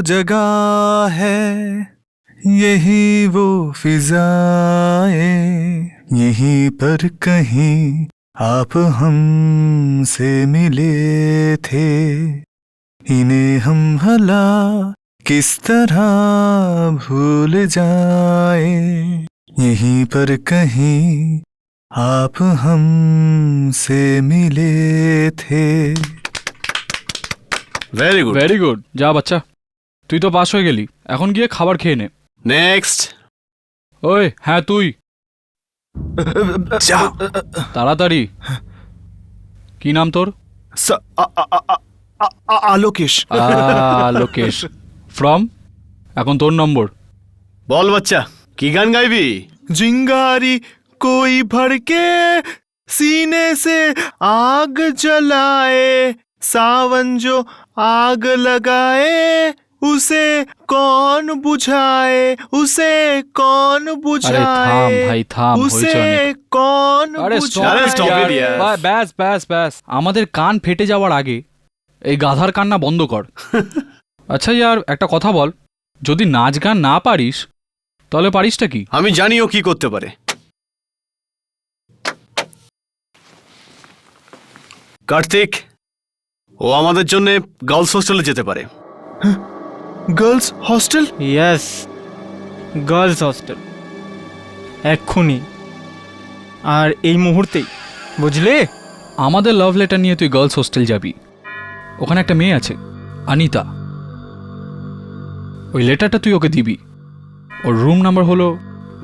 जगह है, यही वो फिजाएं, यहीं पर कहीं आप हमसे मिले थे, इन्हें हम भला किस तरह भूल जाए, यहीं पर कहीं आप हमसे मिले थे। Very good. Very good. যা বাচ্চা, তুই তো পাস হয়ে গেলি, এখন গিয়ে খাবার খেয়ে নে। নেক্সট। ওই হ্যাঁ তুই जा তাড়াতাড়ি। কি নাম তোর? आलोकेश। লোকেশ। ফ্রম? এখন তোর নম্বর। বল বাচ্চা, কি গান গাইবি? चिंगारी कोई भड़के सीने से आग जलाए, सावन जो आग लगाए उसे कौन बुझाए, उसे कौन আরে থাম बुझाए, ভাই থাম, হয়েছে उसे অনেক। कौन আরে আরে stop it, बुझाए। यार। ব্যাস ব্যাস ব্যাস, আমাদের কান ফেটে যাওয়ার আগে এই গাধার কান্না বন্ধ কর। আচ্ছা ইয়ার, একটা কথা বল, যদি নাচ গান না পারিস তাহলে পারিসটা কি? আমি জানি ও কি করতে পারে। কার্তিক, ও আমাদের জন্য গার্লস হোস্টেলে যেতে পারে। Girls hostel? Yes, girls hostel, এক্ষুনি, আর এই মুহূর্তেই, বুঝলে? আমাদের লাভ লেটার নিয়ে তুই গার্লস হোস্টেল যাবি, ওখানে একটা মেয়ে আছে অনিতা, ওই লেটারটা তুই ওকে দিবি, ওর রুম নাম্বার হলো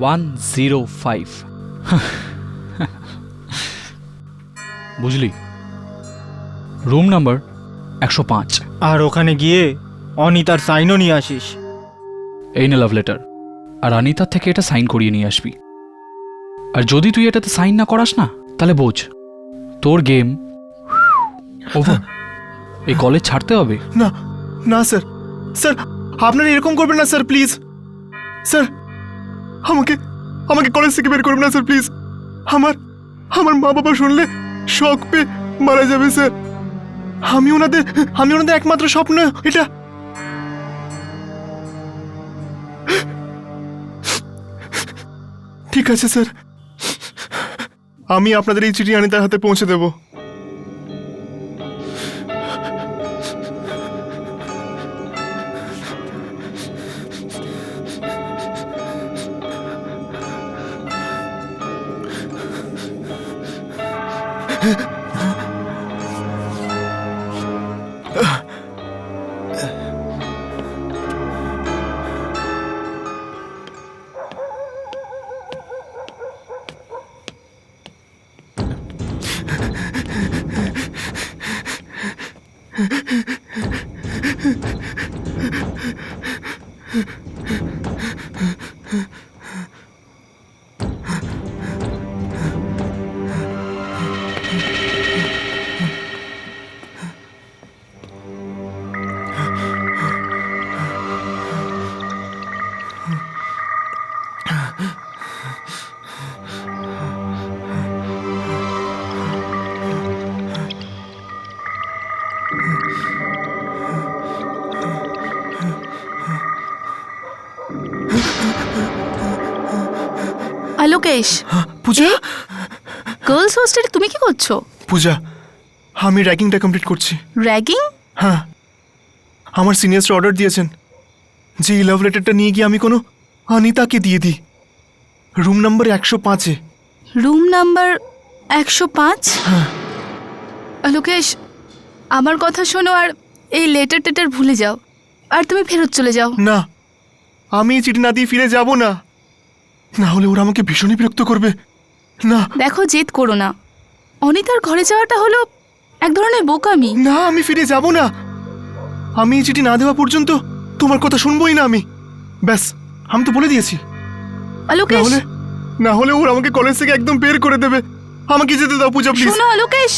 105। বুঝলি? Room number 105। আর ওখানে গিয়ে অনিতার সাইনও নিয়ে আসিস। এই নে লাভ লেটার, আর অনিতার থেকে এটা সাইন করিয়ে নিয়ে আসবি। আর যদি তুই এটাতে সাইন না করাস না, তাহলে বোঝ তোর গেম ওভার, এই কলেজ ছাড়তে হবে। না না স্যার, স্যার আপনারা এরকম করবেন না স্যার, প্লিজ স্যার, আমাকে আমাকে কলেজ থেকে বের করবেন না স্যার, প্লিজ। আমার আমার মা বাবা শুনলে শক পেয়ে মারা যাবে স্যার। আমি ওনাদের একমাত্র স্বপ্ন এটা। ঠিক আছে স্যার, আমি আপনাদের এই চিঠি অনিতার হাতে পৌঁছে দেব। আলোকেশ, পূজা, গার্লস হোস্টেলে তুমি কি করছো? পূজা, আমি র্যাগিংটা কমপ্লিট করছি। র্যাগিং? হ্যাঁ, আমার সিনিয়র্সরা অর্ডার দিয়েছেন যে এই লাভ লেটারটা নিয়ে গিয়ে আমি কোনো অনিতাকে দিয়ে দিই, রুম নাম্বার 105-এ। Room number 105? আলোকেশ, আমার কথা শোনো, আর এই লেটার টেটার ভুলে যাও, আর তুমি ফেরত চলে যাও। না, আমি এই চিঠি না দিয়ে ফিরে যাব না, না হলে ওরা আমাকে ভীষণই বিরক্ত করবে। না দেখো, জেদ করো না, অনিতার ঘরে যাওয়াটা হলো এক ধরনের বোকামি। না, আমি ফিরে যাব না। আমি এই চিঠি না দেওয়া পর্যন্ত তোমার কথা শুনবোই না আমি। ব্যাস, আমি তো বলে দিয়েছি। আলোকেশ, না হলে ওরা আমাকে কলেজ থেকে একদম বের করে দেবে। আমাকে যেতে দাও পূজা, প্লিজ। শোনো Alokesh,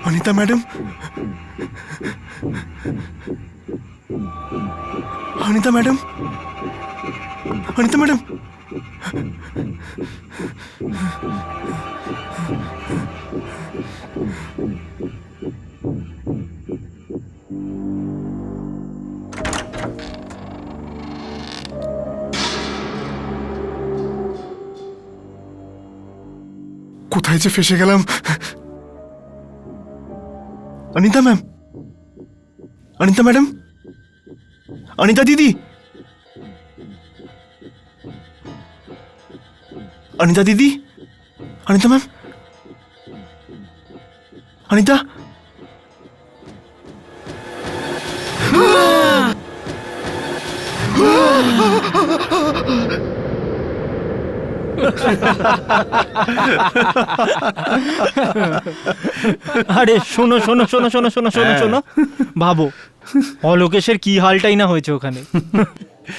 Anita madam, Anita madam, Anita madam, কোথায় যে ফেসে গেলাম। অনিতা ম্যাম, অনিতা ম্যাডাম, অনিতা দিদি, অনিতা দিদি, অনিতা ম্যাম, অনিতা। আরে শোনো শোনো শোনো শোনো শোনো শোনো শোনো, ভাবো অলোকেশের কি হালটাই না হয়েছে ওখানে।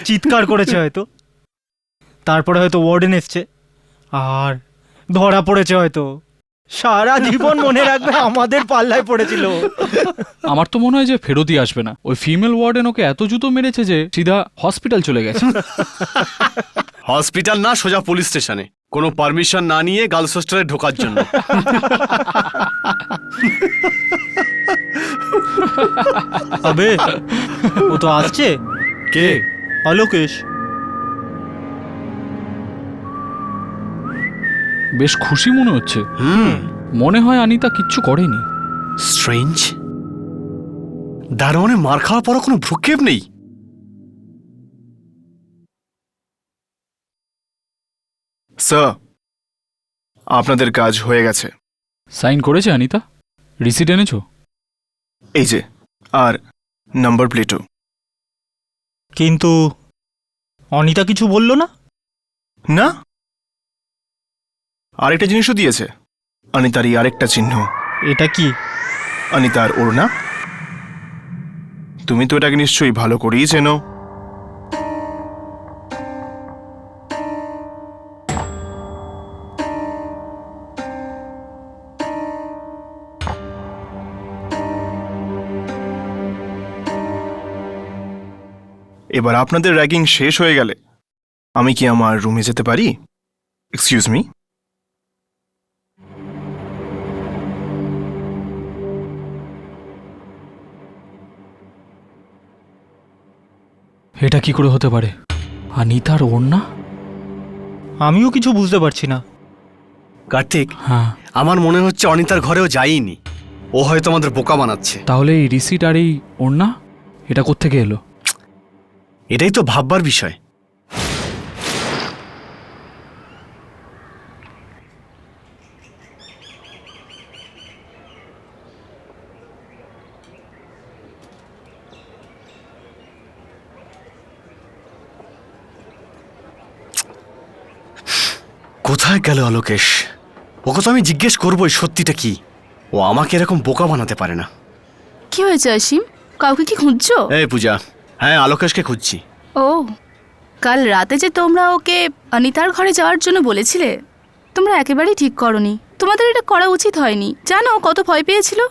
চিৎকার করেছে হয়তো, তারপরে হয়তো ওয়ার্ডেন এসছে আর ধরা পড়েছে হয়তো। সারা জীবন মনে রাখবে আমাদের পাল্লায় পড়েছিল। আমার তো মনে হয় যে ফেরতই আসবে না। ওই ফিমেল ওয়ার্ডেন ওকে এত জুতো মেরেছে যে সিধা হসপিটাল চলে গেছে। হসপিটাল না, সোজা পুলিশ স্টেশনে, কোনো পারমিশন না নিয়ে গার্লস হোস্টেলে ঢোকার জন্য। আবে ও তো আসছে। কে? অলোকেশ। বেশ খুশি মনে হচ্ছে। মনে হয় অনিতা কিচ্ছু করেনি। স্ট্রেঞ্জ। দারোয়ানে মার খাওয়ার পরও কোনো ভ্রুক্ষেপ নেই। স্যার, আপনাদের কাজ হয়ে গেছে। সাইন করেছে অনিতা? রিসিট এনেছো? এই যে, আর নাম্বার প্লেটও। কিন্তু অনিতা কিছু বললো না? না, আরেকটা জিনিসও দিয়েছে, অনিতারই আরেকটা চিহ্ন। এটা কি? অনিতার ওড়না। তুমি তো এটাকে নিশ্চয়ই ভালো করেই চেনো। এবার আপনাদের র্যাগিং শেষ হয়ে গেলে আমি কি আমার রুমে যেতে পারি? Excuse me. এটা কি করে হতে পারে? অনিতার ওড়না? আমিও কিছু বুঝতে পারছি না। কার্তিক, হ্যাঁ, আমার মনে হচ্ছে অনিতার ঘরেও যাইনি। ও হয়তো আমাদের বোকা বানাচ্ছে। তাহলে এই রিসিট আর এই ওড়না এটা কোত্থেকে এলো? এটাই তো ভাববার বিষয়। কোথায় গেল অলোকেশ? ওকে তো আমি জিজ্ঞেস করবোই সত্যিটা কি। ও আমাকে এরকম বোকা বানাতে পারে না। কি হয়েছে অসীম? কাউকে কি খুঁজছো? এই পূজা, হ্যাঁ আলোকেশকে খুঁজছি। ও, কাল রাতে যে তোমরা ওকে অনিতার ঘরে যাওয়ার জন্য বলেছিলে, তোমরা একেবারেই ঠিক করনি। তোমাদের এটা করা উচিত হয়নি। জানো কত ভয় পেয়েছিল?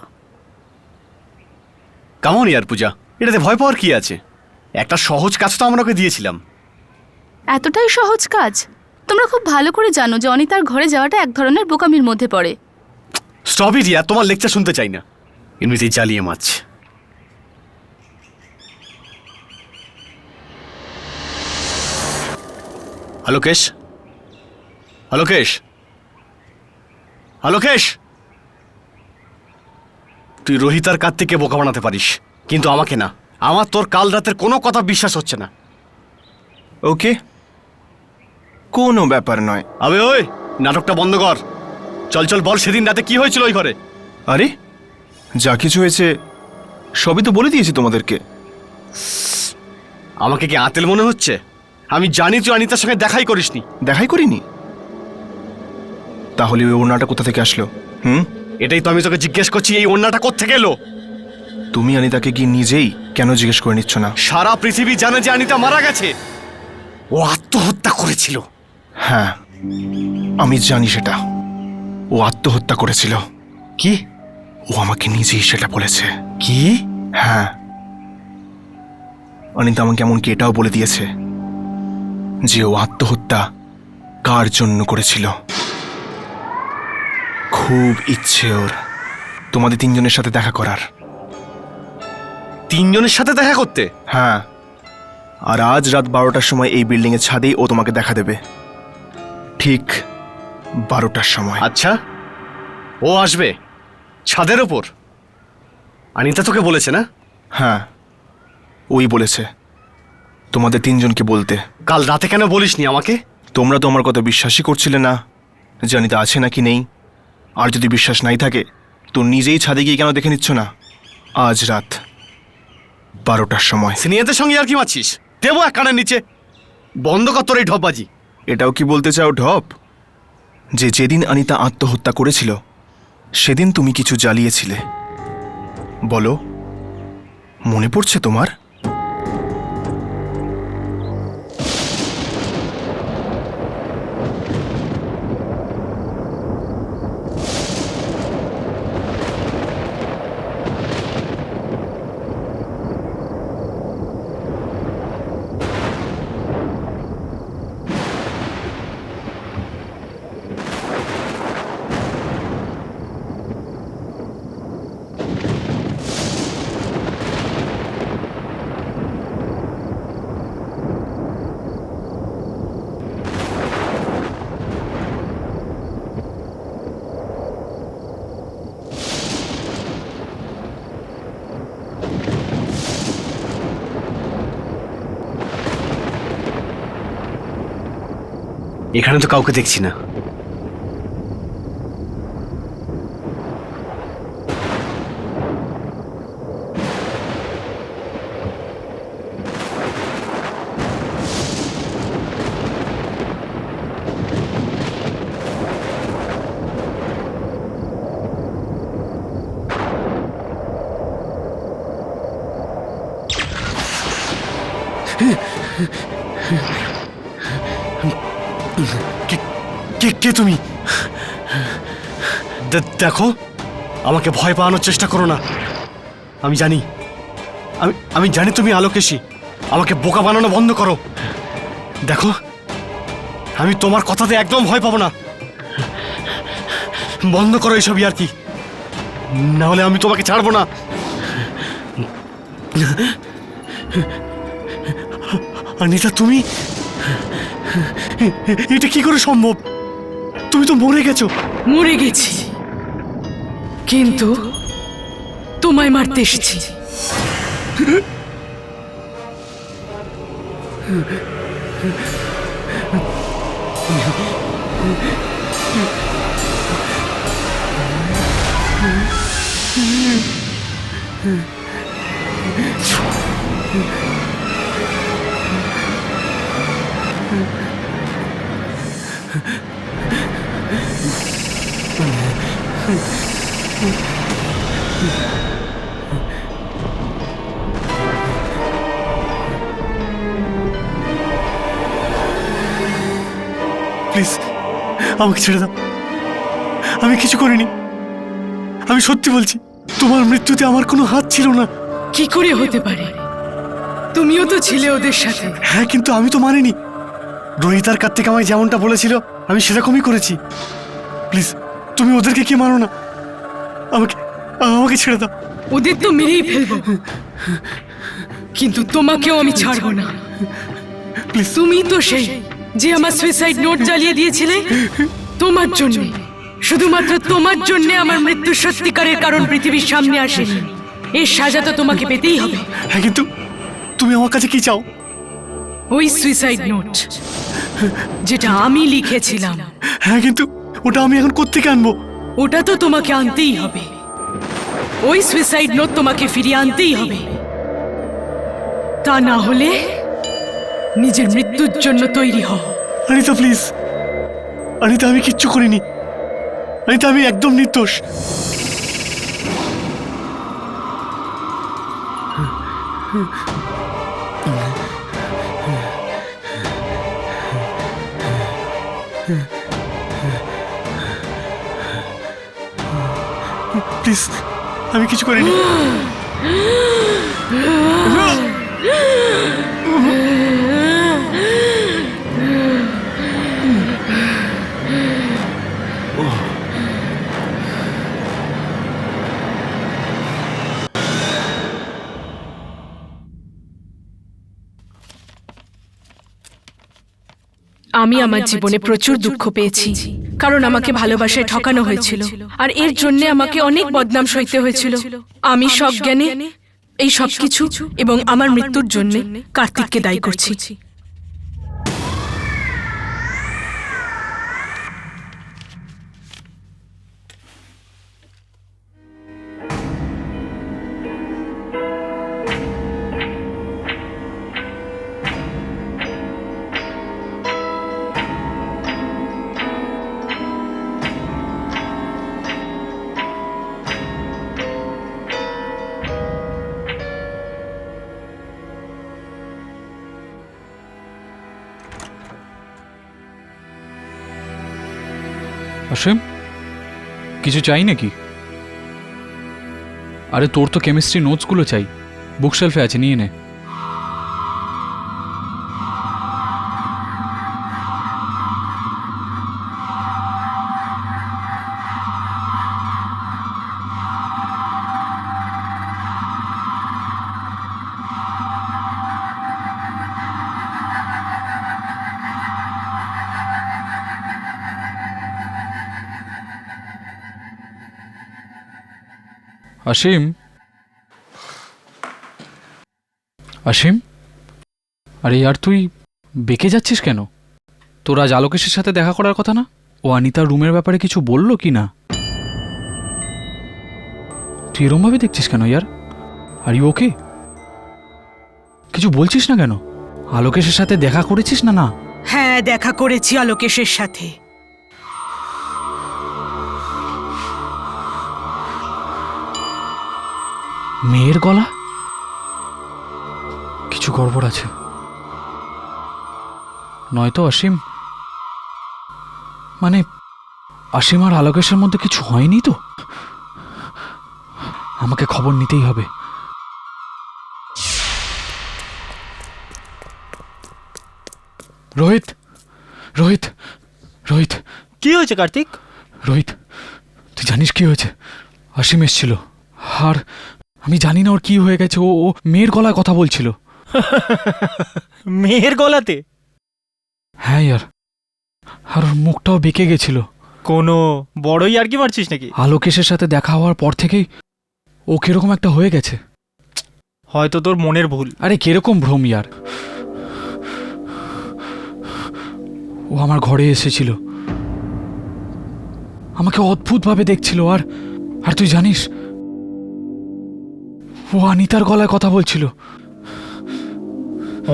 কেমন ইয়ার পূজা, এটাতে ভয় পাওয়ার কি আছে? একটা সহজ কাজ তো আমরা ওকে দিয়েছিলাম। এতটাই সহজ কাজ? তোমরা খুব ভালো করে জানো যে অনিতার ঘরে যাওয়াটা এক ধরনের বোকামির মধ্যে পড়ে। স্টপ ইট ইয়ার, তোমার লেকচার শুনতে চাই না। এমনিতেই জ্বালিয়ে মাছ। আলোকেশ, আলোকেশ, আলোকেশ, তুই রোহিত আর কার্তিককে বোকা বানাতে পারিস, কিন্তু আমাকে না। আমার তোর কাল রাতের কোনো কথা বিশ্বাস হচ্ছে না। ওকে, কোনো ব্যাপার নয়। আবে ওই, নাটকটা বন্ধ কর। চল চল, বল সেদিন রাতে কি হয়েছিল ওই ঘরে? আরে, যা কিছু হয়েছে সবই তো বলে দিয়েছি তোমাদেরকে। আমাকে কি আতেল মনে হচ্ছে? আমি জানি তুই অনিতার সঙ্গে দেখাই করিসনি। দেখাই করিনি? তাহলে ওই ওড়নাটা কোথা থেকে আসলো? এটাই তো আমি তোকে জিজ্ঞেস করছি, এই ওড়নাটা কোত্থেকে এলো? তুমি অনিতাকে কি নিজেই কেন জিজ্ঞেস করে নিচ্ছ না? সারা পৃথিবী জানে যে অনিতা মারা গেছে। ও আত্মহত্যা করেছিল। হ্যাঁ, আমি জানি সেটা। ও আত্মহত্যা করেছিল। কি? ও আমাকে নিজেই সেটা বলেছে। কি? হ্যাঁ, অনিতা আমাকে এমনকি এটাও বলে দিয়েছে যে ও আত্মহত্যা কার জন্য করেছিল। খুব ইচ্ছে ওর তোমাদের তিনজনের সাথে দেখা করার। তিনজনের সাথে দেখা করতে? হ্যাঁ, আর আজ রাত 12টার সময় এই বিল্ডিং এর ছাদেই ও তোমাকে দেখা দেবে, ঠিক 12টার সময়। আচ্ছা, ও আসবে ছাদের ওপর? অনিতা তোকে বলেছে না? হ্যাঁ, ওই বলেছে তোমাদের তিনজনকে বলতে। কাল রাতে কেন বলিসনি আমাকে? তোমরা তো আমার কথা বিশ্বাসই করছিলে না যে অনিতা আছে নাকি নেই। আর যদি বিশ্বাস নাই থাকে তো নিজেই ছাদে গিয়ে কেন দেখে নিচ্ছ না? আজ রাত 12টার সময়। সিনিয়রদের সঙ্গে আর কি মারছিস? দেবো এক কানের নিচে। বন্ধ কর তোর এই ঢপবাজি। এটাও কি বলতে চাও ঢপ, যে যেদিন অনিতা আত্মহত্যা করেছিল সেদিন তুমি কিছু জ্বালিয়েছিলে? বলো, মনে পড়ছে তোমার? এখানে তো কাউকে দেখছি না। কে কে তুমি? দেখো, আমাকে ভয় পাওয়ানোর চেষ্টা করো না। আমি জানি, আমি জানি তুমি আলোকেশী। আমাকে বোকা বানানো বন্ধ করো। দেখো, আমি তোমার কথাতে একদম ভয় পাবো না। বন্ধ করো এইসবই আর কি, না হলে আমি তোমাকে ছাড়বো না। অনিতা, তুমি এটা কি করে সম্ভব? তুমি তো মরে গেছো। মরে গেছি, কিন্তু তোমায় মারতে এসেছি। প্লিজ আমাকে ছেড়ে দাও। আমি কিছু করিনি। আমি সত্যি বলছি, তোমার মৃত্যুতে আমার কোনো হাত ছিল না। কি করে হতে পারে? তুমিও তো ছিলে ওদের সাথে। হ্যাঁ, কিন্তু আমি তো মানিনি। রোহিতার কার্তিক আমায় যেমনটা বলেছিল আমি সেরকমই করেছি। প্লিজ তুমি ওদেরকে কি মারো না। আমাকে আমাকে ছেড়ে দাও। ওদের তো মেরেই ফেলবো, কিন্তু তোমাকেও আমি ছাড়বো না। প্লিজ। তুমি তো সেই যে আমার সুইসাইড নোট জ্বালিয়ে দিয়েছিলে। তোমার জন্য, শুধুমাত্র তোমার জন্য আমার মৃত্যু সত্যিকারের কারণ পৃথিবীর সামনে আসেনি। এর সাজা তো তোমাকে পেতেই হবে। হ্যাঁ, কিন্তু তুমি আমার কাছে কি চাও? ওই সুইসাইড নোট যেটা আমি লিখেছিলাম। হ্যাঁ, কিন্তু ওটা আমি এখন কোত্থেকে আনবো? ওটা তো তোমাকে আনতেই হবে। ওই সুইসাইড নোট তোমাকে ফিরিয়ে আনতেই হবে। তা না হলে নিজের মৃত্যুর জন্য তৈরি হও। অনিতা প্লিজ। অনিতা, আমি কিচ্ছু করিনি। অনিতা, আমি একদম নির্দোষ। প্লিজ, আমি কিছু করিনি। আমি আমার জীবনে প্রচুর দুঃখ পেয়েছি, কারণ আমাকে ভালোবাসায় ঠকানো হয়েছিল, আর এর জন্য আমাকে অনেক বদনাম সইতে হয়েছিল। আমি সজ্ঞানে এই সবকিছু এবং আমার মৃত্যুর জন্য কার্তিককে দায়ী করছি। অসীম, কিছু চাই নাকি? আরে তোর তো কেমিস্ট্রি নোটসগুলো চাই, বুকশেলফে আছে, নিয়ে নে। অসীম, অসীম, আরে यार তুই বেঁকে যাচ্ছিস কেন? তোর আজ আলোকেশের সাথে দেখা করার কথা না? ও অনিতার রুমের ব্যাপারে কিছু বললো কি না? তুই এরম ভাবে দেখছিস কেন यार? Are you okay? কিছু বলছিস না কেন? আলোকেশের সাথে দেখা করেছিস না? না হ্যাঁ, দেখা করেছি আলোকেশের সাথে। মেয়ের গলা, কিছু গড়বড় আছে। নয়তো অসীম, মানে অসীম আর আলোকেশের মধ্যে কিছু হয়নি তো? আমাকে খবর নিতেই হবে। রোহিত, রোহিত, রোহিত, কি হয়েছে কার্তিক? রোহিত, তুই জানিস কি হয়েছে? অসীম এসেছিল, আর আমি জানি না ওর কি হয়ে গেছে। ও মেয়ের গলায় কথা বলছিল। মেয়ের গলাতে? হ্যাঁ ইয়ার, আর ওর মুখটাও বেঁকে গেছিল। কোনো বড়ই আর কি মারছিস নাকি? আলোকেশের সাথে দেখা হওয়ার পর থেকেই ও কিরকম একটা হয়ে গেছে। হয়তো তোর মনের ভুল। আরে কিরকম ভ্রম ইয়ার? ও আমার ঘরে এসেছিল, আমাকে অদ্ভুতভাবে দেখছিল, আর তুই জানিস ও অনিতার গলায় কথা বলছিল।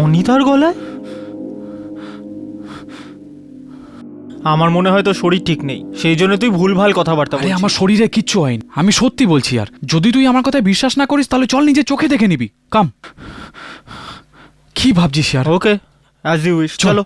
অনিতার গলায়? আমার মনে হয় তোর শরীর ঠিক নেই, সেই জন্য তুই ভুলভাল কথাবার্তা আরে বলছিস। আমার শরীরে কিচ্ছু হয়নি, আমি সত্যি বলছি। আর যদি তুই আমার কথায় বিশ্বাস না করিস তাহলে চল নিজে চোখে দেখে নিবি। কাম, কি ভাবছিস ইয়ার? ওকে, অ্যাজ ইউ উইশ, চল। চলো।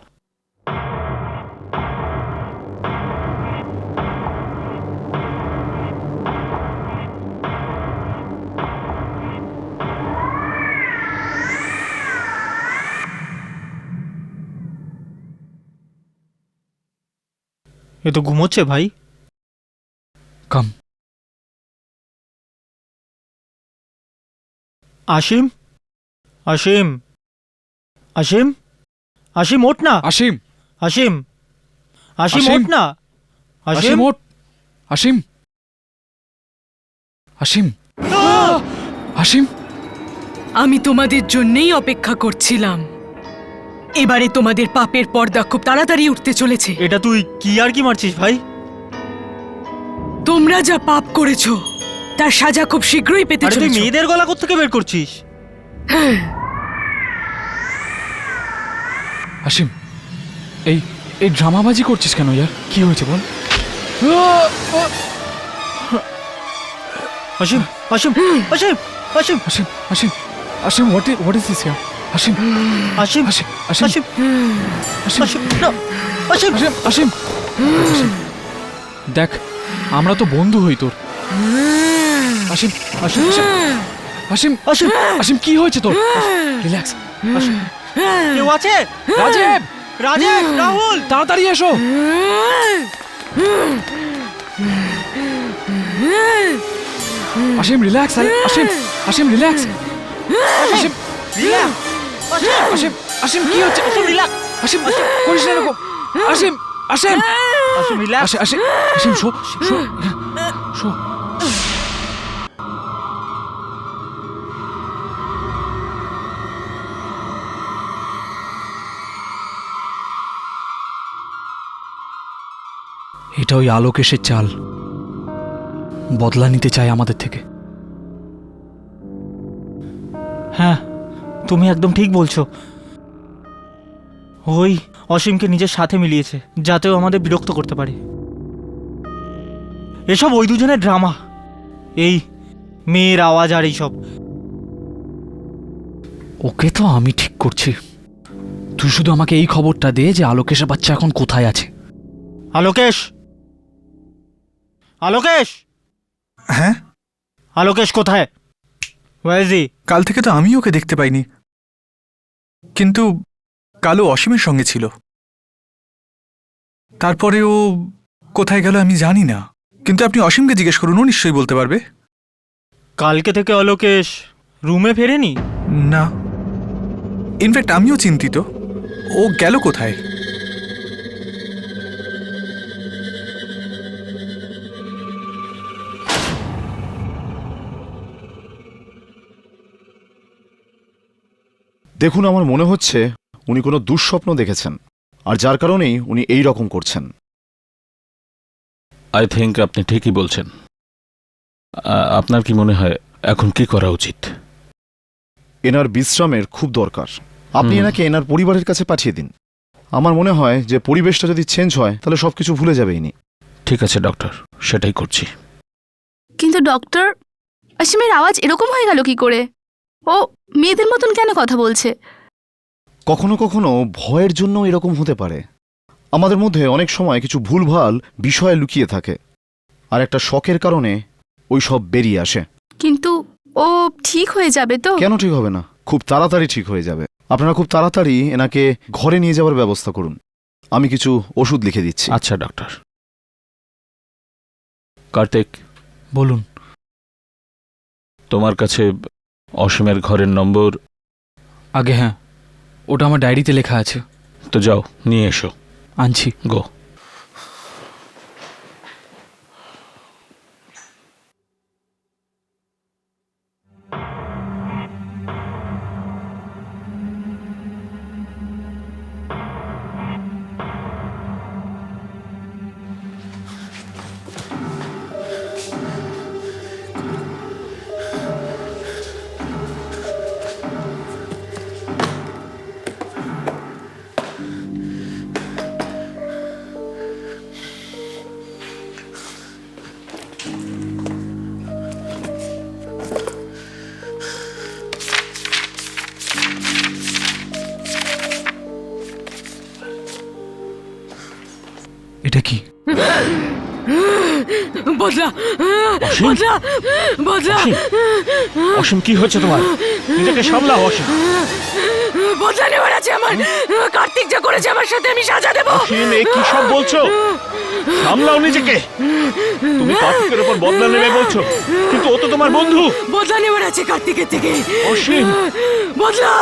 এ তো ঘুমোচ্ছে ভাই। কাম। আশিম, আশিম, আশিম, আশিম ওঠ না। অসীম, আশিম, আশিম আশিম। ওঠ না। আশিম, অসীম ওঠ। অসীম, অসীম, অসীম। আমি তোমাদের জন্যই অপেক্ষা করছিলাম। এবারে তোমাদের পাপের পর্দা খুব তাড়াতাড়ি উঠতে চলেছে। এটা তুই কি আর কি মারছিস ভাই? তোমরা যা পাপ করেছো তার সাজা খুব শীঘ্রই পেতে আরে তুই চলেছো। মেয়েদের গলা কোত্থেকে বের করছিস? অসীম, এই এই ড্রামাবাজি করছিস কেন ইয়ার? কি হয়েছে বল? আশিম, আশিম, আশিম, আশিম, অসীম, অসীম, Ashim, what is this here? Ashim, Asim Ashim, Ashim, Asim Ashim, অসীম না, অসীম Ashim, Ashim. দেখ, আমরা তো বন্ধু হই তোর। Ashim, Ashim, Ashim, Ashim, অসীম Ashim, কি হয়েছে তোর? রিল্যাক্স। কেউ আছে? রাজীব, রাজেশ, রাহুল, তাড়াতাড়ি এসো। Ashim, relax. Ashim, Ashim, relax. Ashim, relax, Ashim, Ashim, কি হচ্ছে? অসীম রিল্যাক্স, Ashim, করিস না এরকম। Ashim, Ashim, Ashim relax. Ashim, Ashim, শো, শো। এটা ওই আলোকেশের চাল, বদলা নিতে চায় আমাদের থেকে। হ্যাঁ, তুমি একদম ঠিক বলছো। ওই অসীমকে নিজের সাথে মিলিয়েছে যাতেও আমাদের বিরক্ত করতে পারে। এসব ওই দুজনের ড্রামা, এই মেয়ের আওয়াজ আর এইসব। ওকে তো আমি ঠিক করছি, তুই শুধু আমাকে এই খবরটা দে যে আলোকেশের বাচ্চা এখন কোথায় আছে। আলোকেশ, আলোকেশ, হ্যাঁ, আলোকেশ কোথায়? Where is he? কাল থেকে তো আমি ওকে দেখতে পাইনি, কিন্তু কালও অসীমের সঙ্গে ছিল। তারপরে ও কোথায় গেল আমি জানি না, কিন্তু আপনি অসীমকে জিজ্ঞেস করুন, ও নিশ্চয়ই বলতে পারবে। কালকে থেকে আলোকেশ রুমে ফেরেনি? না, ইনফ্যাক্ট আমিও চিন্তিত, ও গেল কোথায়। দেখুন, আমার মনে হচ্ছে উনি কোনো দুঃস্বপ্ন দেখেছেন, আর যার কারণেই উনি এই রকম করছেন। আই থিঙ্ক আপনি ঠিকই বলছেন। আপনার কি মনে হয় এখন কি করা উচিত? এনার বিশ্রামের খুব দরকার। আপনি এনাকে এনার পরিবারের কাছে পাঠিয়ে দিন। আমার মনে হয় যে পরিবেশটা যদি চেঞ্জ হয় তাহলে সবকিছু ভুলে যাবে ইনি। ঠিক আছে ডক্টর, সেটাই করছি। কিন্তু ডক্টর, অসীমের আওয়াজ এরকম হয়ে গেল কি করে? ও মেয়েদের মতন কেন কথা বলছে? কখনো কখনো ভয়ের জন্য এরকম হতে পারে। আমাদের মধ্যে অনেক সময় কিছু ভুলভাল বিষয় লুকিয়ে থাকে, আর একটা শখের কারণে ওই সব বেরিয়ে আসে। কিন্তু ও ঠিক হয়ে যাবে তো? কেন ঠিক হবে না? খুব তাড়াতাড়ি ঠিক হয়ে যাবে। আপনারা খুব তাড়াতাড়ি এনাকে ঘরে নিয়ে যাওয়ার ব্যবস্থা করুন। আমি কিছু ওষুধ লিখে দিচ্ছি। আচ্ছা ডক্টর। কার্তিক, বলুন। তোমার কাছে অসীমের ঘরের নম্বর? আগে হ্যাঁ, ওটা আমার ডায়েরিতে লেখা আছে। তো যাও নিয়ে এসো। আনছি। গো। এটা কি? বদলা, বদলা, বদলা, অসীম, কি হয়েছে তোমার? নিজেকে সামলাও অসীম। বদলা নেওয়ার আছে আমার। কার্তিক যা করেছে আমার সাথে আমি সাজা দেব। অসীম, এ কি সব বলছো? সামলাও নিজেকে। তুমি কার্তিকের উপর বদলা নেবে বলছো, কিন্তু ও তো তোমার বন্ধু। বদলা নেওয়ার আছে কার্তিকের থেকে। অসীম। বদলা।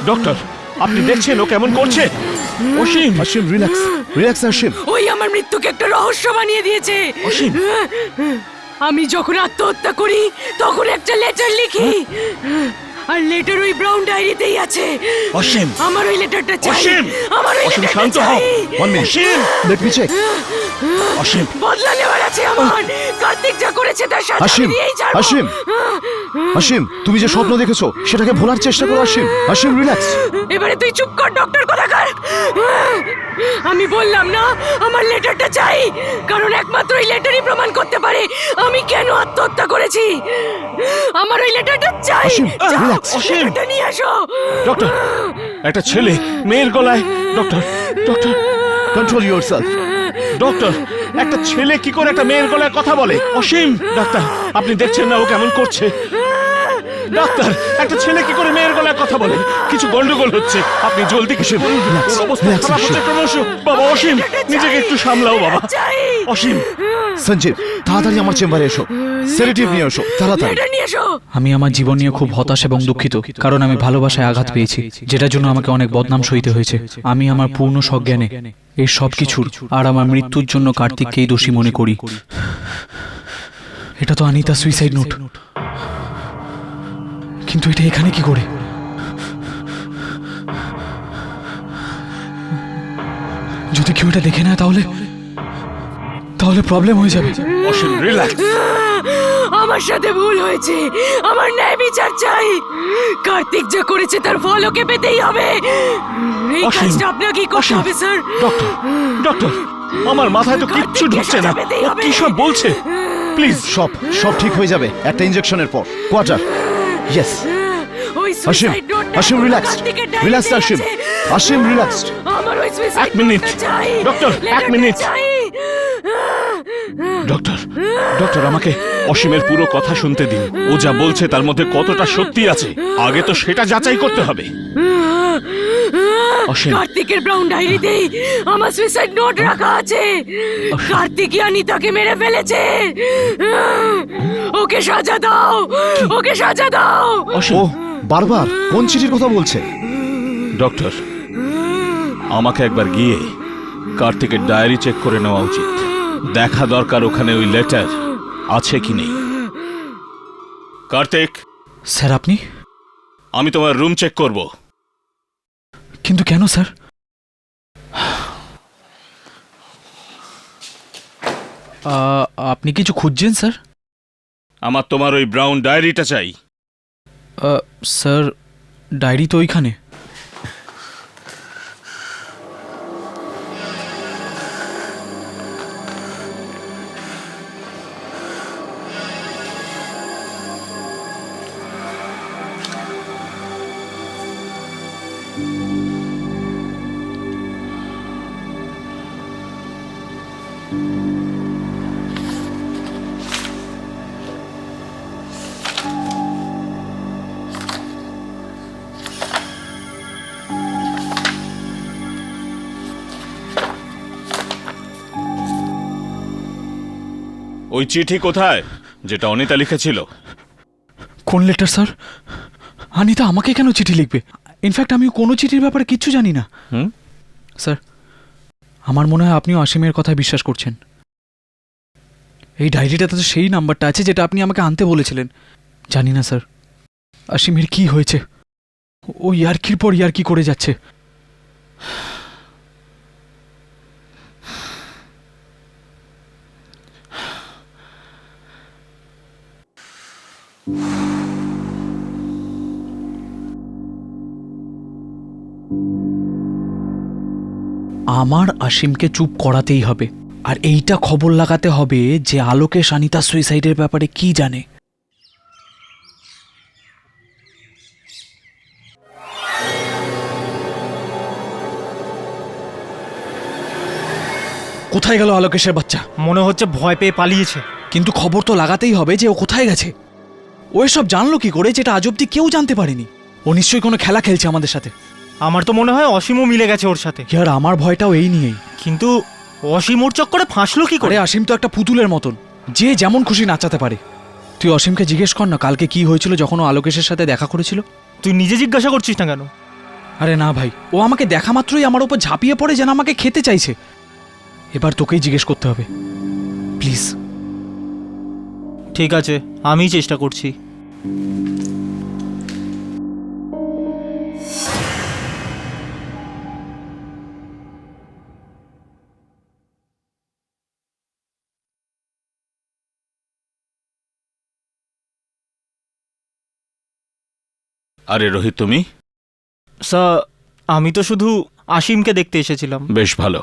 ডক্টর, আপনি দেখছেন ও কেমন করছে? অসীম, অসীম, রিল্যাক্স, রিল্যাক্স অসীম। ওই আমার মৃত্যুকে একটা রহস্য বানিয়ে দিয়েছে। অসীম। আমি যখন আত্মহত্যা করি তখন একটা লেটার লিখি, আর লেটার ওই ব্রাউন ডায়েরিতেই আছে। অসীম, আমার ওই লেটারটা চাই। অসীম, আমার ওই অসীম, লেটারটা শান্ত হও। চাই। One minute. অসীম, Let me check. অসীম, বদলা নেওয়ার আছে আমার। কার্তিক যা করেছে তার সাজা আমি অসীম, দিয়েই ছাড়বো। অসীম। অসীম, তুমি যে স্বপ্ন দেখেছো সেটাকে ভোলার চেষ্টা করো অসীম। অসীম, রিল্যাক্স। এবারে তুই চুপ কর ডক্টর কোথাকার। আমি বললাম না আমার লেটারটা চাই, কারণ একমাত্র এই লেটারই প্রমাণ করতে পারে আমি কেন আত্মহত্যা করেছি। আমার ওই লেটারটা চাই। অসীম, যাও, relax। লেটারটা নিয়ে আসো। ডক্টর, একটা ছেলে মেয়ের গলায়, doctor, doctor, control yourself. Doctor, একটা ছেলে কি করে একটা মেয়ের গলায় কথা বলে? অসীম, ডাক্তার, আপনি দেখছেন না ও কেমন করছে? ডাক্তার, একটা ছেলে কি করে মেয়ের গলায় কথা বলে? কিছু গন্ডগোল হচ্ছে, আপনি জলদি কিছু করুন। ওর অবস্থা relax, খারাপ হচ্ছে ক্রমশ। বাবা অসীম, নিজেকে একটু সামলাও বাবা। চাই। অসীম, সঞ্জীব, তাড়াতাড়ি আমার চেম্বারে এসো, সেডেটিভ নিয়ে এসো তাড়াতাড়ি। লেটার নিয়ে এসো। আমি আমার জীবন নিয়ে খুব হতাশ এবং দুঃখিত, কারণ আমি ভালোবাসায় আঘাত পেয়েছি, যেটার জন্য আমাকে অনেক বদনাম সইতে হয়েছে। আমি আমার পূর্ণ সজ্ঞানে এই সব কিছুর আর আমার মৃত্যুর জন্য কার্তিককেই দোষী মনে করি। এটা তো অনিতা সুইসাইড নোট, কিন্তু এটা এখানে কি করে? যদি কেউ এটা দেখে নেয় তাহলে তাহলে প্রবলেম হয়ে যাবে। অসীম, রিল্যাক্স। আমার সাথে ভুল হয়েছে, আমার ন্যায় বিচার চাই। কার্তিক যা করেছে তার ফল ওকে পেতেই হবে। এই অসীম, কাজটা আপনাকেই করতে অসীম, হবে স্যার। ডক্টর, ডক্টর, আমার মাথায় তো কিচ্ছু ঢুকছে না। ও কি সব বলছে? প্লিজ। সব সব ঠিক হয়ে যাবে একটা ইনজেকশনের পর। কোয়ার্টার। ইয়েস। ওই অসীম, suicide note টা অসীম, এখনো রিল্যাক্স, কার্তিকের রিল্যাক্স ডায়েরিতেই অসীম, আছে। অসীম, রিল্যাক্সড। আমার ওই suicide এক মিনিট। note টা চাই। ডক্টর, এক লেটারটা মিনিট। চাই। ডক্টর, ডক্টর, আমাকে অসীমের পুরো কথা শুনতে দিন। ও যা বলছে তার মধ্যে কতটা সত্যি আছে আগে তো সেটা যাচাই করতে হবে। অসীম। কার্তিকের ব্রাউন ডায়েরিতেই আমার সুইসাইড নোট রাখা আছে। কার্তিকই অনিতাকে মেরে ফেলেছে। ওকে সাজা দাও, ওকে সাজা দাও। অসীম। ও বারবার কোন চিঠির কথা বলছে? ডক্টর, আমাকে একবার গিয়ে কার্তিকের ডায়েরি চেক করে নেওয়া উচিত। দেখা দরকার ওখানে ওই লেটার আছে কি নেই। কার্তিক, স্যার আপনি? আমি তোমার রুম চেক করব। কিন্তু কেন স্যার? আপনি কিছু খুঁজছেন স্যার? আমার তোমার ওই ব্রাউন ডায়েরিটা চাই। স্যার ডায়েরি তো ওইখানে। ওই চিঠি কোথায় যেটা অনিতা লিখেছিল? কোন লেটার স্যার? অনিতা আমাকে কেন চিঠি লিখবে? ইনফ্যাক্ট আমি কোনো চিঠির ব্যাপারে কিচ্ছু জানি না। স্যার আমার মনে হয় আপনিও অসীমের কথায় বিশ্বাস করছেন। এই ডায়েরিটাতে তো সেই নাম্বারটা আছে যেটা আপনি আমাকে আনতে বলেছিলেন। জানি না স্যার অসীমের কি হয়েছে, ও ইয়ার্কির পর ইয়ার্কি করে যাচ্ছে। আমার অসীমকে চুপ করাতেই হবে, আর এইটা খবর লাগাতে হবে যে আলোকেশ অনিতা সুইসাইডের ব্যাপারে কি জানে। কোথায় গেল আলোকেশের বাচ্চা? মনে হচ্ছে ভয় পেয়ে পালিয়েছে। কিন্তু খবর তো লাগাতেই হবে যে ও কোথায় গেছে। ও এসব জানলো কি করে যেটা আজ অব্দি কেউ জানতে পারেনি? ও নিশ্চয়ই কোনো খেলা খেলছে আমাদের সাথে। আমার তো মনে হয় অসীমও মিলে গেছে ওর সাথে। ইয়ার আমার ভয়টাও এই নিয়েই। কিন্তু অসীম ওর চক্করে ফাঁসলো কি করে? আরে অসীম তো একটা পুতুলের মতন, যে যেমন খুশি নাচাতে পারে। তুই অসীমকে জিজ্ঞেস কর না কালকে কি হয়েছিল যখন ও আলোকেশের সাথে দেখা করেছিল। তুই নিজে জিজ্ঞাসা করছিস না কেন? আরে না ভাই, ও আমাকে দেখা মাত্রই আমার উপর ঝাঁপিয়ে পড়ে যেন আমাকে খেতে চাইছে। এবার তোকেই জিজ্ঞেস করতে হবে প্লিজ। ঠিক আছে, আমিই চেষ্টা করছি। আরে রোহিত, তুমি? স্যার, আমি তো শুধু আসিমকে দেখতে এসেছিলাম। বেশ ভালো,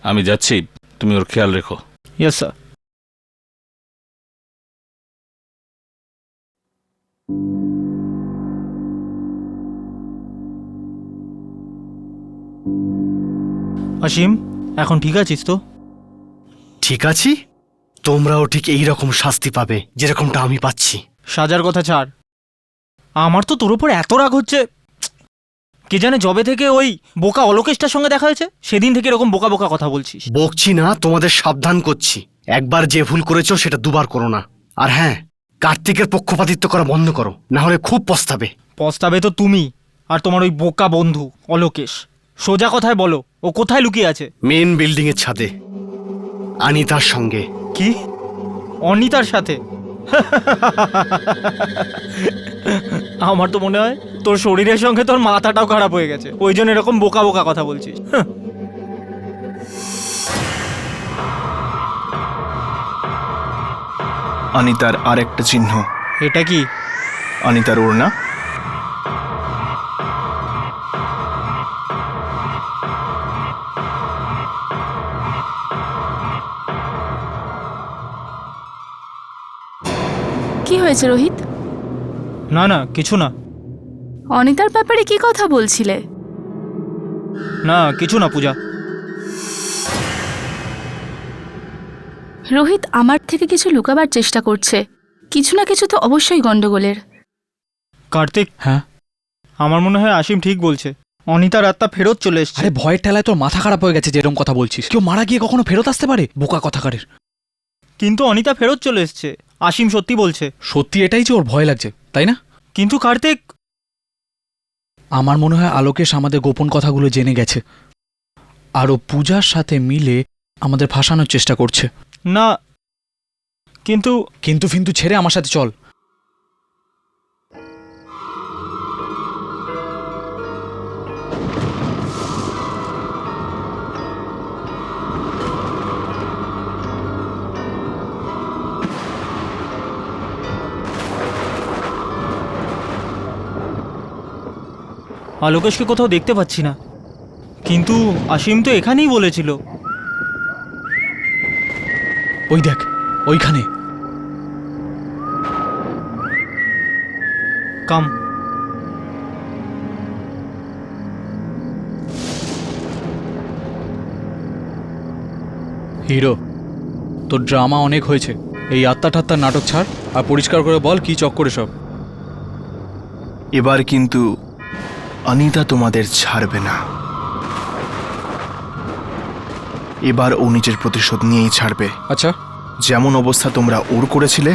আমি যাচ্ছি, তুমি ওর খেয়াল রেখো। Yes sir. অসীম, এখন ঠিক আছিস তো? ঠিক আছি, তোমরাও ঠিক এই রকম শাস্তি পাবে যেরকমটা আমি পাচ্ছি। সাজার কথা ছাড়, আমার তো তোর উপর এত রাগ হচ্ছে। কে জানে যবে থেকে ওই বোকা অলোকেশটার সঙ্গে দেখা হয়েছে সেদিন থেকে এরকম বোকা বোকা কথা বলছিস। বকছি না, তোমাদের সাবধান করছি। একবার যে ভুল করেছো সেটা দুবার করো না। আর হ্যাঁ, কার্তিকের পক্ষপাতিত্ব করা বন্ধ করো, না হলে খুব পস্তাবে। পস্তাবে তো তুমি আর তোমার ওই বোকা বন্ধু অলোকেশ। সোজা কথায় বলো, ও কোথায় লুকিয়ে আছে? মেন বিল্ডিং এর ছাদে আনিতার সঙ্গে। কি? অনিতার সাথে? আমার তো মনে হয় তোর শরীরের সঙ্গে তোর মাথাটাও খারাপ হয়ে গেছে, ওই জন্য এরকম বোকা বোকা কথা বলছিস। অনিতার আর একটা চিহ্ন। এটা কি? অনিতার ওড়না। কি হয়েছে রোহিত? না না, কিছু না। অনিতার ব্যাপারে কি কথা বলছিলে? না কিছু না পূজা। রোহিত আমার থেকে কিছু লুকাবার চেষ্টা করছে। কিছু না কিছু তো অবশ্যই গন্ডগোলের। কার্তিক, হ্যাঁ? আমার মনে হয় আসিম ঠিক বলছে, অনিতার আত্মা ফেরত চলে এসছে। আরে ভয়ের ঠেলায় তোর মাথা খারাপ হয়ে গেছে যে এরকম কথা বলছিস। কেউ মারা গিয়ে কখনো ফেরত আসতে পারে? বোকা কথাকারের। কিন্তু অনিতা ফেরত চলে এসছে, আসিম সত্যি বলছে। সত্যি এটাই যে ওর ভয় লাগছে, তাই না? কিন্তু কার্তিক, আমার মনে হয় আলোকেশ আমাদের গোপন কথাগুলো জেনে গেছে আর ও পূজার সাথে মিলে আমাদের ফাঁসানোর চেষ্টা করছে। না কিন্তু কিন্তু ফিন্তু ছেড়ে আমার সাথে চল। আলোকেশকে কোথাও দেখতে পাচ্ছি না, কিন্তু আসিম তো এখানেই বলেছিল। ওই দেখ, ওইখানে। কাম। হিরো, তোর ড্রামা অনেক হয়েছে। এই আত্মা ঠাত্তার নাটক ছাড় আর পরিষ্কার করে বল কি চক্করে সব। এবার কিন্তু অনিতা তোমাদের ছাড়বে না। এবার ও নিজের প্রতিশোধ নিয়েই ছাড়বে। আচ্ছা, যেমন অবস্থা তোমরা ওর করেছিলে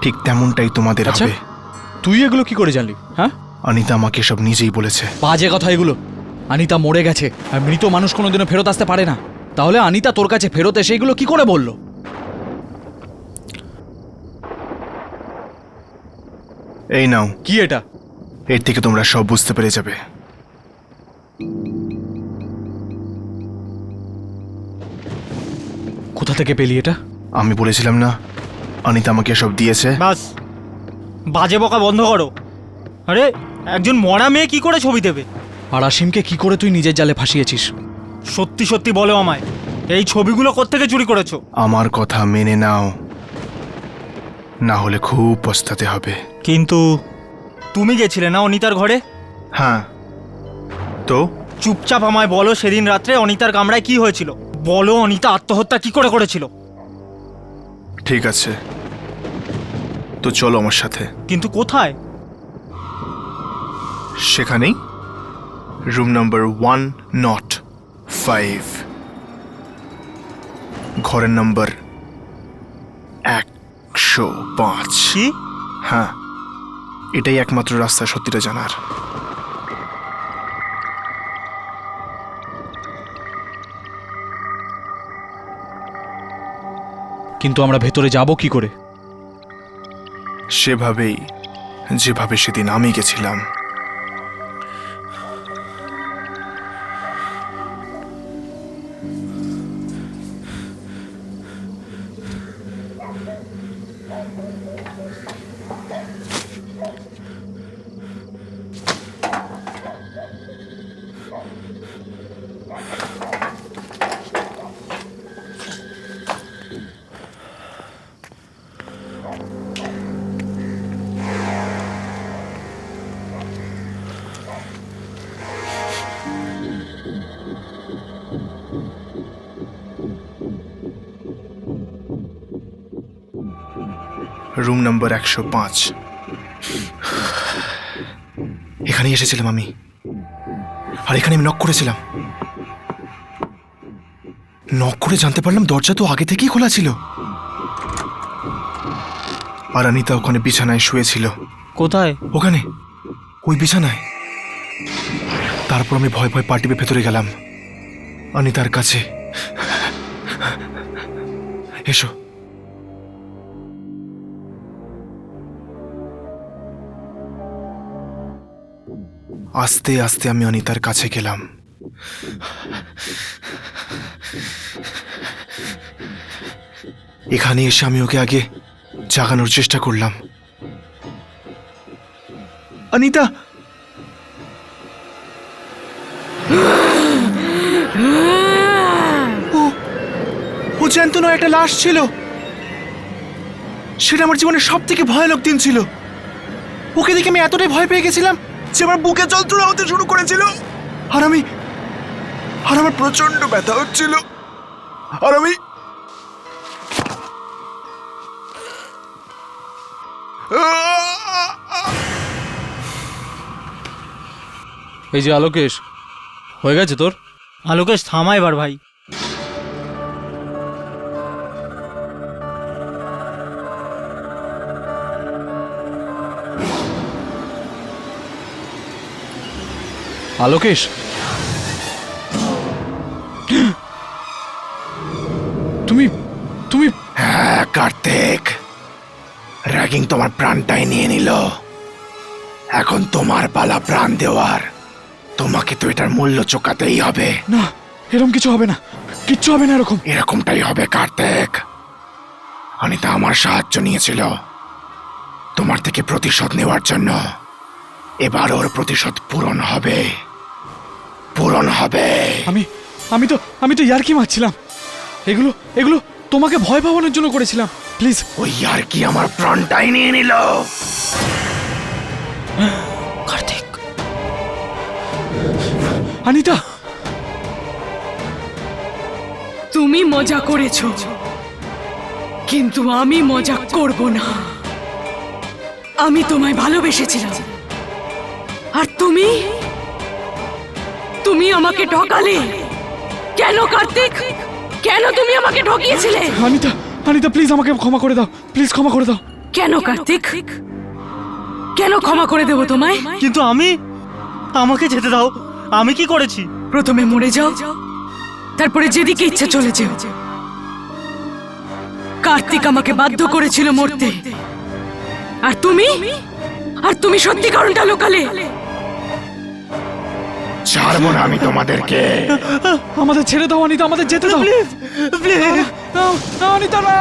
ঠিক তেমনটাই তোমাদের আচ্ছা। হবে। তুই এগুলো কি করে জানলি? হ্যাঁ, অনিতা আমাকে সব নিজেই বলেছে। বাজে কথা এগুলো। আনিতা মরে গেছে আর মৃত মানুষ কোনোদিনও ফেরত আসতে পারে না। তাহলে আনিতা তোর কাছে ফেরত এসে এগুলো কি করে বললো? এই নাও, কি এটা? এর থেকে তোমরা সব বুঝতে পেরে যাবে। কোথা থেকে পেলি এটা? আমি বলেছিলাম না অনিতা আমাকে সব দিয়েছে। বাস, বাজে বকা বন্ধ করো। আরে একজন মরা মেয়ে কি করে ছবি দেবে? আর আসিমকে কি করে তুই নিজের জালে ফাঁসিয়েছিস? সত্যি সত্যি বলো আমায়, এই ছবিগুলো কোত্থেকে চুরি করেছো? আমার কথা মেনে নাও, না হলে খুব পস্তাতে হবে। কিন্তু তুমি গেছিলে না অনিতার ঘরে? হ্যাঁ, তো চুপচাপ আমায় বলো, সেদিন রাত্রে অনিতার কামরায় কি হয়েছিল? বলো অনিতা আত্মহত্যা কি করে করেছিল? ঠিক আছে, তো চলো আমার সাথে। কিন্তু কোথায়? সেখানেই, রুম নাম্বার 105, ঘরের নাম্বার 105। কি? হ্যাঁ, এটাই একমাত্র রাস্তা সত্যিটা জানার। কিন্তু আমরা ভেতরে যাব কি করে? সেভাবেই যেভাবে সেদিন আমি গেছিলাম। Room number 105। এখানে এসেছিলাম আমি, আর এখানে আমি নক করেছিলাম। নক করে জানতে পারলাম দরজা তো আগে থেকেই খোলা ছিল, আর অনিতা ওখানে বিছানায় শুয়েছিল। কোথায়? ওখানে, ওই বিছানায়। তারপর আমি ভয় ভয় পা টিপে ভেতরে গেলাম অনিতার কাছে। এসো। আস্তে আস্তে আমি অনিতার কাছে গেলাম। এখানে এসে আমি ওকে আগে জাগানোর চেষ্টা করলাম। অনিতা, ও জ্যান্ত নয়, একটা লাশ ছিল। সেটা আমার জীবনের সব থেকে ভয়ানক দিন ছিল। ওকে দেখে আমি এতটাই ভয় পেয়ে গেছিলাম যে আমার বুকে যন্ত্রণা হতে শুরু করেছিল, আর আমার প্রচন্ড ব্যথা হচ্ছিল, আর আমি এই যে আলোকেশ, হয়ে গেছে তোর? আলোকেশ থামা এবার ভাই। আলোকেশ, তুমি তুমি হ্যাঁ কার্তিক, র্যাগিং তোমার প্রাণটাই নিয়ে নিল। এখন তোমার পালা প্রাণ দেওয়ার। তোমাকে তো এটার মূল্য চোকাতেই হবে। না, এরকম কিছু হবে না, কিচ্ছু হবে না এরকম। এরকমটাই হবে কার্তিক। অনিতা আমার সাহায্য নিয়েছিল তোমার থেকে প্রতিশোধ নেওয়ার জন্য। এবার ওর প্রতিশোধ পূরণ হবে, পূরণ হবে। আমি তো ইয়ার্কি মারছিলাম। এগুলো এগুলো তোমাকে ভয় পাওয়ানোর জন্য করেছিলাম, প্লিজ। ওই আর কি আমার প্রাণটাই নিয়ে নিল। কার্তিক, অনিতা, তুমি মজা করেছো, কিন্তু আমি মজা করব না। আমি তোমায় ভালোবেসেছিলাম, আর তুমি আমাকে ঠকালে। কেন কার্তিক? কেন তুমি আমাকে ঠকিয়েছিলে? অনিতা প্লিজ আমাকে ক্ষমা করে দাও, প্লিজ ক্ষমা করে দাও। কেন কার্তিক? কেন ক্ষমা করে দেব তোমায়? কিন্তু আমাকে যেতে দাও। আমি কি করেছি? প্রথমে মরে যাও, তারপরে যেদিকে ইচ্ছা চলে যেও। কার্তিক আমাকে বাধ্য করেছিল মরতে, আর তুমি সত্যি কারণটা লুকালে। ছাড়বো না আমি তোমাদেরকে। আমাদের ছেড়ে দাও অনিতা, আমাদের যেতে দাও, প্লিজ প্লিজ। অনিতা না।